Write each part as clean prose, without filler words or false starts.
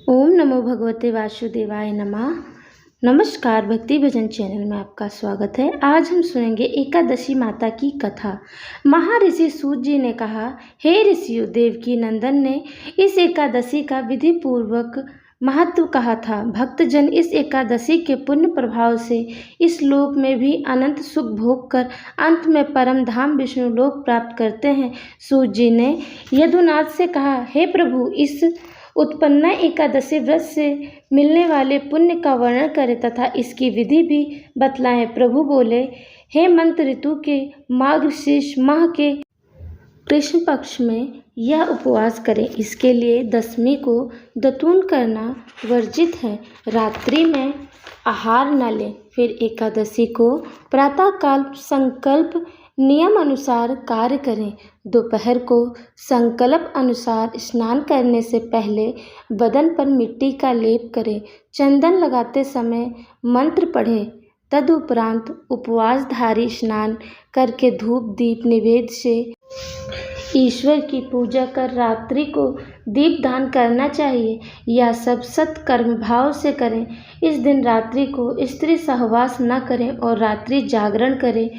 ओम नमो भगवते वासुदेवाय नमः। नमस्कार, भक्ति भजन चैनल में आपका स्वागत है। आज हम सुनेंगे एकादशी माता की कथा। महर्षि सूत जी ने कहा, हे ऋषियों, देवकी नंदन ने इस एकादशी का विधि पूर्वक महत्व कहा था। भक्तजन इस एकादशी के पुण्य प्रभाव से इस लोक में भी अनंत सुख भोग कर अंत में परम धाम विष्णु लोक प्राप्त करते हैं। सूत जी ने यदुनाथ से कहा, हे प्रभु, इस उत्पन्ना एकादशी व्रत से मिलने वाले पुण्य का वर्णन करें तथा इसकी विधि भी बतलाएं। प्रभु बोले, हेमंत ऋतु के मार्गशीर्ष माह के कृष्ण पक्ष में यह उपवास करें। इसके लिए दशमी को दतून करना वर्जित है। रात्रि में आहार न लें। फिर एकादशी को प्रातःकाल संकल्प नियम अनुसार कार्य करें। दोपहर को संकल्प अनुसार स्नान करने से पहले बदन पर मिट्टी का लेप करें। चंदन लगाते समय मंत्र पढ़ें। तदुपरांत उपवासधारी स्नान करके धूप दीप निवेद्य से ईश्वर की पूजा कर रात्रि को दीपदान करना चाहिए। यह सब सत्कर्म भाव से करें। इस दिन रात्रि को स्त्री सहवास न करें और रात्रि जागरण करें।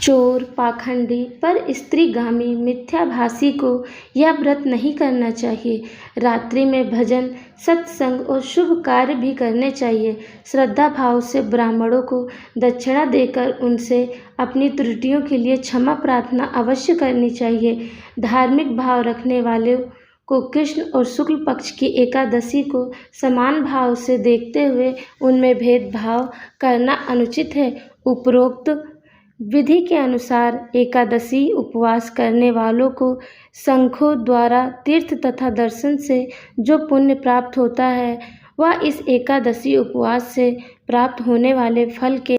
चोर, पाखंडी, पर स्त्रीगामी, मिथ्याभाषी को यह व्रत नहीं करना चाहिए। रात्रि में भजन, सत्संग और शुभ कार्य भी करने चाहिए। श्रद्धा भाव से ब्राह्मणों को दक्षिणा देकर उनसे अपनी त्रुटियों के लिए क्षमा प्रार्थना अवश्य करनी चाहिए। धार्मिक भाव रखने वाले को कृष्ण और शुक्ल पक्ष की एकादशी को समान भाव से देखते हुए उनमें भेदभाव करना अनुचित है। उपरोक्त विधि के अनुसार एकादशी उपवास करने वालों को संघों द्वारा तीर्थ तथा दर्शन से जो पुण्य प्राप्त होता है वह इस एकादशी उपवास से प्राप्त होने वाले फल के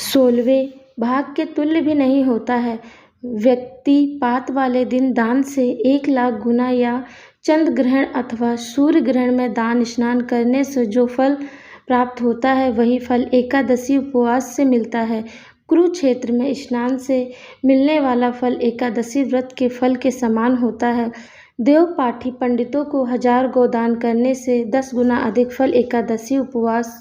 16वें भाग के तुल्य भी नहीं होता है। व्यक्ति पात वाले दिन दान से 1 लाख गुना या चंद्र ग्रहण अथवा सूर्य ग्रहण में दान स्नान करने से जो फल प्राप्त होता है वही फल एकादशी उपवास से मिलता है। कुरुक्षेत्र में स्नान से मिलने वाला फल एकादशी व्रत के फल के समान होता है। देव पाठी पंडितों को 1000 गोदान करने से 10 गुना अधिक फल एकादशी उपवास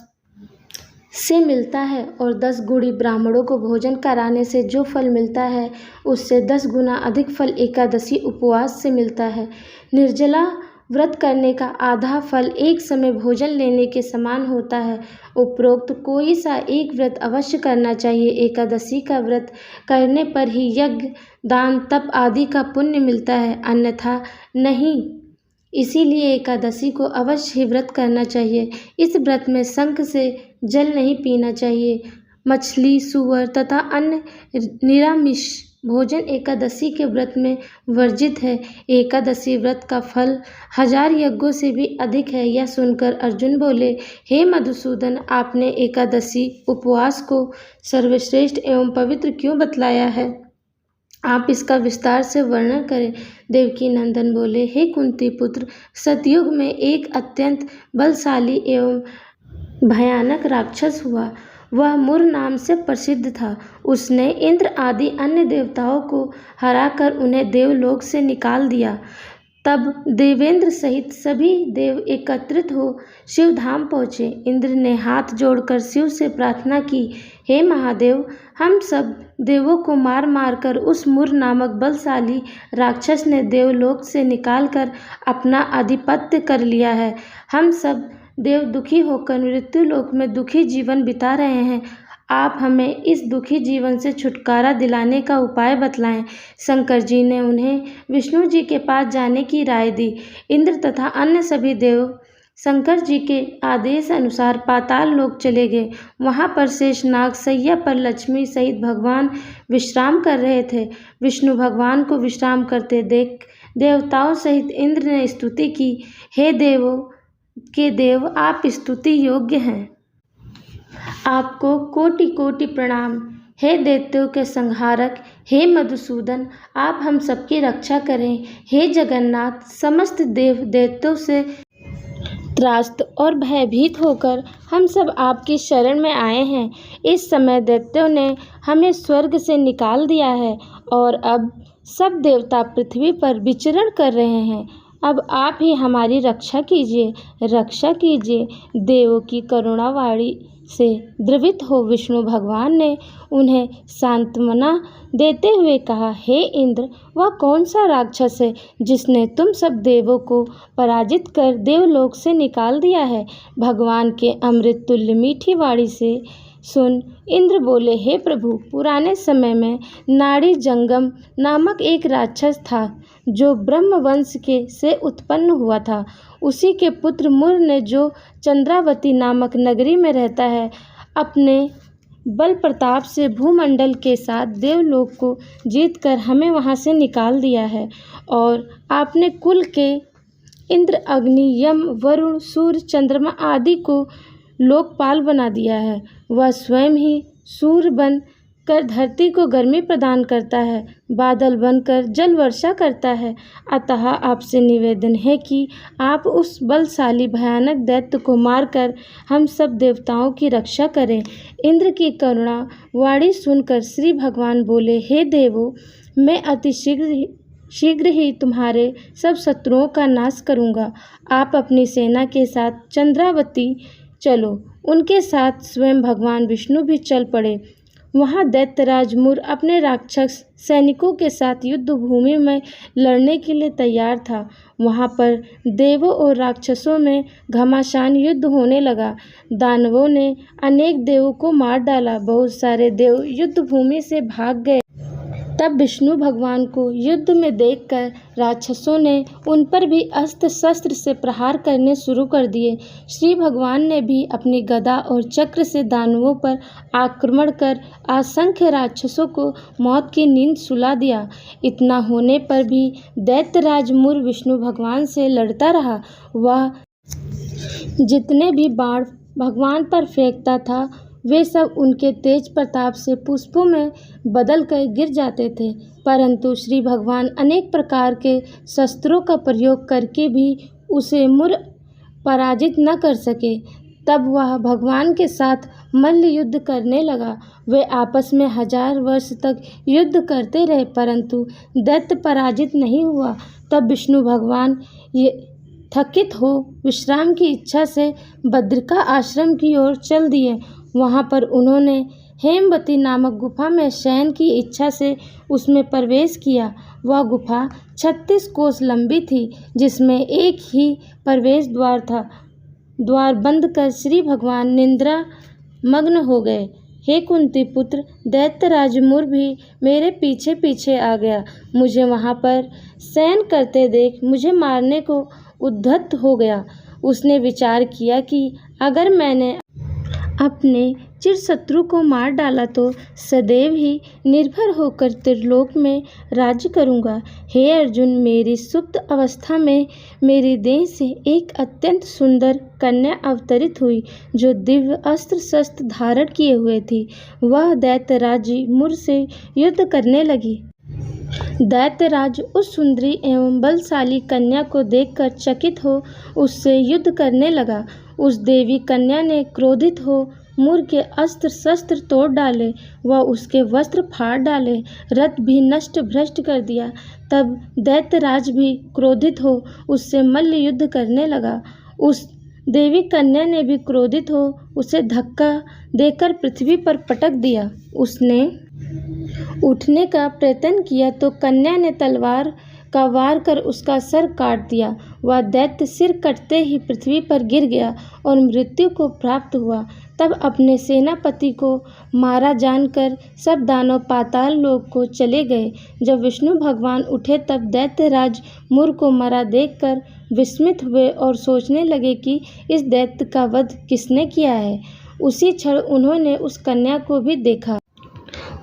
से मिलता है और 10 गुणी ब्राह्मणों को भोजन कराने से जो फल मिलता है उससे 10 गुना अधिक फल एकादशी उपवास से मिलता है। निर्जला व्रत करने का आधा फल एक समय भोजन लेने के समान होता है। उपरोक्त कोई सा एक व्रत अवश्य करना चाहिए। एकादशी का व्रत करने पर ही यज्ञ, दान, तप आदि का पुण्य मिलता है, अन्यथा नहीं। इसीलिए एकादशी को अवश्य ही व्रत करना चाहिए। इस व्रत में शंख से जल नहीं पीना चाहिए। मछली, सूअर तथा अन्य निरामिष भोजन एकादशी के व्रत में वर्जित है। एकादशी व्रत का फल 1000 यज्ञों से भी अधिक है। यह सुनकर अर्जुन बोले, हे मधुसूदन, आपने एकादशी उपवास को सर्वश्रेष्ठ एवं पवित्र क्यों बतलाया है? आप इसका विस्तार से वर्णन करें। देवकी नंदन बोले, हे कुंती पुत्र, सतयुग में एक अत्यंत बलशाली एवं भयानक राक्षस हुआ। वह मुर नाम से प्रसिद्ध था। उसने इंद्र आदि अन्य देवताओं को हराकर उन्हें देवलोक से निकाल दिया। तब देवेंद्र सहित सभी देव एकत्रित हो शिवधाम पहुँचे। इंद्र ने हाथ जोड़कर शिव से प्रार्थना की, हे महादेव, हम सब देवों को मार मार कर उस मुर नामक बलशाली राक्षस ने देवलोक से निकालकर अपना आधिपत्य कर लिया है। हम सब देव दुखी होकर मृत्यु लोक में दुखी जीवन बिता रहे हैं। आप हमें इस दुखी जीवन से छुटकारा दिलाने का उपाय बतलाएं। शंकर जी ने उन्हें विष्णु जी के पास जाने की राय दी। इंद्र तथा अन्य सभी देव शंकर जी के आदेश अनुसार पाताल लोक चले गए। वहां पर शेषनाग शैया पर लक्ष्मी सहित भगवान विश्राम कर रहे थे। विष्णु भगवान को विश्राम करते देख देवताओं सहित इंद्र ने स्तुति की, हे देवों के देव, आप स्तुति योग्य हैं। आपको कोटि कोटि प्रणाम। हे दैत्यों के संहारक, हे मधुसूदन, आप हम सबकी रक्षा करें। हे जगन्नाथ, समस्त देव दैत्यों से त्रास्त और भयभीत होकर हम सब आपकी शरण में आए हैं। इस समय दैत्यों ने हमें स्वर्ग से निकाल दिया है और अब सब देवता पृथ्वी पर विचरण कर रहे हैं। अब आप ही हमारी रक्षा कीजिए, रक्षा कीजिए। देवों की करुणावाणी से द्रवित हो विष्णु भगवान ने उन्हें सांत्वना देते हुए कहा, हे इंद्र, वह कौन सा राक्षस है जिसने तुम सब देवों को पराजित कर देवलोक से निकाल दिया है? भगवान के अमृत तुल्य मीठी वाणी से सुन इंद्र बोले, हे प्रभु, पुराने समय में नाड़ी जंगम नामक एक राक्षस था जो ब्रह्मवंश के से उत्पन्न हुआ था। उसी के पुत्र मुर ने, जो चंद्रावती नामक नगरी में रहता है, अपने बल प्रताप से भूमंडल के साथ देवलोक को जीतकर हमें वहां से निकाल दिया है। और आपने कुल के इंद्र, अग्नि, यम, वरुण, सूर्य, चंद्रमा आदि को लोकपाल बना दिया है। वह स्वयं ही सूर्य बन कर धरती को गर्मी प्रदान करता है, बादल बनकर जल वर्षा करता है। अतः आपसे निवेदन है कि आप उस बलशाली भयानक दैत्य को मारकर हम सब देवताओं की रक्षा करें। इंद्र की करुणा वाणी सुनकर श्री भगवान बोले, हे देवों, मैं अति शीघ्र ही तुम्हारे सब शत्रुओं का नाश करूंगा। आप अपनी सेना के साथ चंद्रावती चलो। उनके साथ स्वयं भगवान विष्णु भी चल पड़े। वहां दैत्यराज मुर अपने राक्षस सैनिकों के साथ युद्ध भूमि में लड़ने के लिए तैयार था। वहां पर देवों और राक्षसों में घमासान युद्ध होने लगा। दानवों ने अनेक देवों को मार डाला। बहुत सारे देव युद्ध भूमि से भाग गए। तब विष्णु भगवान को युद्ध में देखकर राक्षसों ने उन पर भी अस्त्र शस्त्र से प्रहार करने शुरू कर दिए। श्री भगवान ने भी अपनी गदा और चक्र से दानवों पर आक्रमण कर असंख्य राक्षसों को मौत की नींद सुला दिया। इतना होने पर भी दैत्यराज मुर विष्णु भगवान से लड़ता रहा। वह जितने भी बाण भगवान पर फेंकता था, वे सब उनके तेज प्रताप से पुष्पों में बदल कर गिर जाते थे। परंतु श्री भगवान अनेक प्रकार के शस्त्रों का प्रयोग करके भी उसे मुर पराजित न कर सके। तब वह भगवान के साथ मल्ल युद्ध करने लगा। वे आपस में 1000 वर्ष तक युद्ध करते रहे, परंतु दैत्य पराजित नहीं हुआ। तब विष्णु भगवान ये थकित हो विश्राम की इच्छा से बद्रिका आश्रम की ओर चल दिए। वहां पर उन्होंने हेमवती नामक गुफा में शयन की इच्छा से उसमें प्रवेश किया। वह गुफा 36 कोस लंबी थी, जिसमें एक ही प्रवेश द्वार था। द्वार बंद कर श्री भगवान निद्रा मग्न हो गए। हे कुंती पुत्र, दैत्यराज मुर भी मेरे पीछे पीछे आ गया। मुझे वहां पर शयन करते देख मुझे मारने को उद्धत हो गया। उसने विचार किया कि अगर मैंने अपने चिरशत्रु को मार डाला तो सदैव ही निर्भर होकर त्रिलोक में राज्य करूंगा। हे अर्जुन, मेरी सुप्त अवस्था में मेरी देह से एक अत्यंत सुंदर कन्या अवतरित हुई, जो दिव्य अस्त्र शस्त्र धारण किए हुए थी। वह दैत्यराज मुर से युद्ध करने लगी। दैत्यराज उस सुंदरी एवं बलशाली कन्या को देखकर चकित हो उससे युद्ध करने लगा। उस देवी कन्या ने क्रोधित हो मुर के अस्त्र शस्त्र तोड़ डाले, वह उसके वस्त्र फाड़ डाले, रथ भी नष्ट भ्रष्ट कर दिया। तब दैत्यराज भी क्रोधित हो उससे मल्ल युद्ध करने लगा। उस देवी कन्या ने भी क्रोधित हो उसे धक्का देकर पृथ्वी पर पटक दिया। उसने उठने का प्रयत्न किया तो कन्या ने तलवार का वार कर उसका सर काट दिया। वह दैत्य सिर कटते ही पृथ्वी पर गिर गया और मृत्यु को प्राप्त हुआ। तब अपने सेनापति को मारा जानकर सब दानव पाताल लोक को चले गए। जब विष्णु भगवान उठे तब दैत्यराज मुर को मरा देखकर विस्मित हुए और सोचने लगे कि इस दैत्य का वध किसने किया है। उसी क्षण उन्होंने उस कन्या को भी देखा।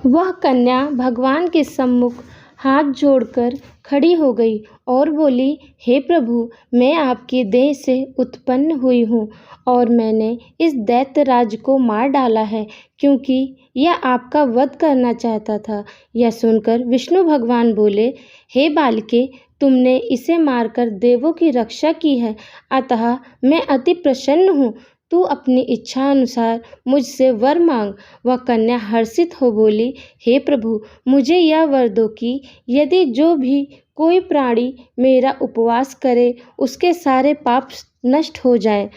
वह कन्या भगवान के सम्मुख हाथ जोड़कर खड़ी हो गई और बोली, हे प्रभु, मैं आपकी देह से उत्पन्न हुई हूँ और मैंने इस दैत्यराज को मार डाला है, क्योंकि यह आपका वध करना चाहता था। यह सुनकर विष्णु भगवान बोले, हे बालिके, तुमने इसे मारकर देवों की रक्षा की है, अतः मैं अति प्रसन्न हूँ। तू अपनी इच्छा अनुसार मुझसे वर मांग। वह कन्या हर्षित हो बोली, हे प्रभु, मुझे यह वर दो कि यदि जो भी कोई प्राणी मेरा उपवास करे उसके सारे पाप नष्ट हो जाएं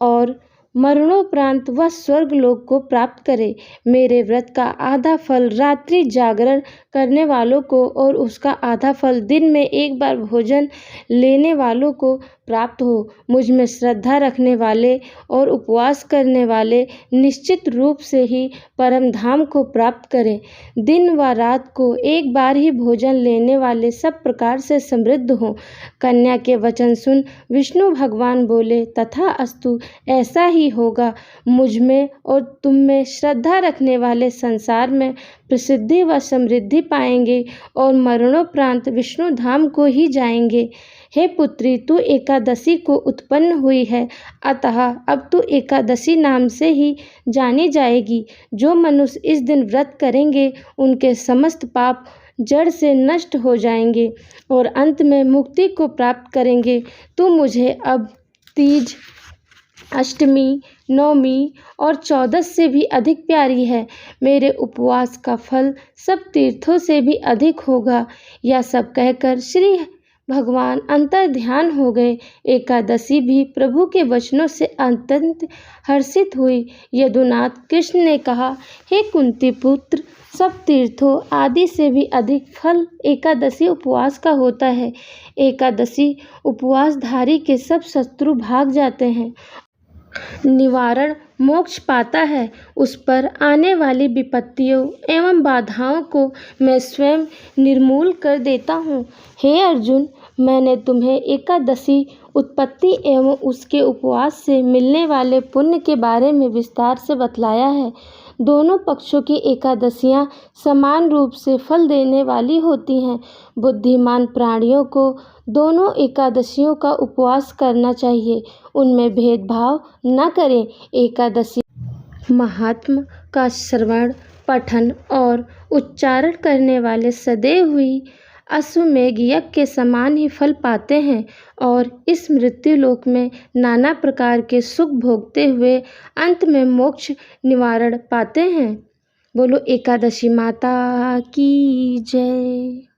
और मरणोपरांत वह स्वर्ग लोक को प्राप्त करे। मेरे व्रत का आधा फल रात्रि जागरण करने वालों को और उसका आधा फल दिन में एक बार भोजन लेने वालों को प्राप्त हो। मुझ में श्रद्धा रखने वाले और उपवास करने वाले निश्चित रूप से ही परम धाम को प्राप्त करें। दिन व रात को एक बार ही भोजन लेने वाले सब प्रकार से समृद्ध हों। कन्या के वचन सुन विष्णु भगवान बोले, तथास्तु, ऐसा ही होगा। मुझ में और तुम में श्रद्धा रखने वाले संसार में प्रसिद्धि व समृद्धि पाएंगे और मरणोपरांत विष्णु धाम को ही जाएंगे। हे पुत्री, तू एकादशी को उत्पन्न हुई है, अतः अब तू एकादशी नाम से ही जानी जाएगी। जो मनुष्य इस दिन व्रत करेंगे उनके समस्त पाप जड़ से नष्ट हो जाएंगे और अंत में मुक्ति को प्राप्त करेंगे। तू मुझे अब तीज, अष्टमी, नवमी और 14 से भी अधिक प्यारी है। मेरे उपवास का फल सब तीर्थों से भी अधिक होगा। यह सब कहकर श्री भगवान अंतर ध्यान हो गए। एकादशी भी प्रभु के वचनों से अत्यंत हर्षित हुई। यदुनाथ कृष्ण ने कहा, हे कुंती पुत्र, सब तीर्थों आदि से भी अधिक फल एकादशी उपवास का होता है। एकादशी उपवासधारी के सब शत्रु भाग जाते हैं, निवारण मोक्ष पाता है। उस पर आने वाली विपत्तियों एवं बाधाओं को मैं स्वयं निर्मूल कर देता हूँ। हे अर्जुन, मैंने तुम्हें एकादशी उत्पत्ति एवं उसके उपवास से मिलने वाले पुण्य के बारे में विस्तार से बतलाया है। दोनों पक्षों की एकादशियाँ समान रूप से फल देने वाली होती हैं। बुद्धिमान प्राणियों को दोनों एकादशियों का उपवास करना चाहिए, उनमें भेदभाव न करें। एकादशी महात्मा का श्रवण, पठन और उच्चारण करने वाले सदैव हुई अश्वमेध यज्ञ के समान ही फल पाते हैं और इस मृत्यु लोक में नाना प्रकार के सुख भोगते हुए अंत में मोक्ष निवारण पाते हैं। बोलो एकादशी माता की जय।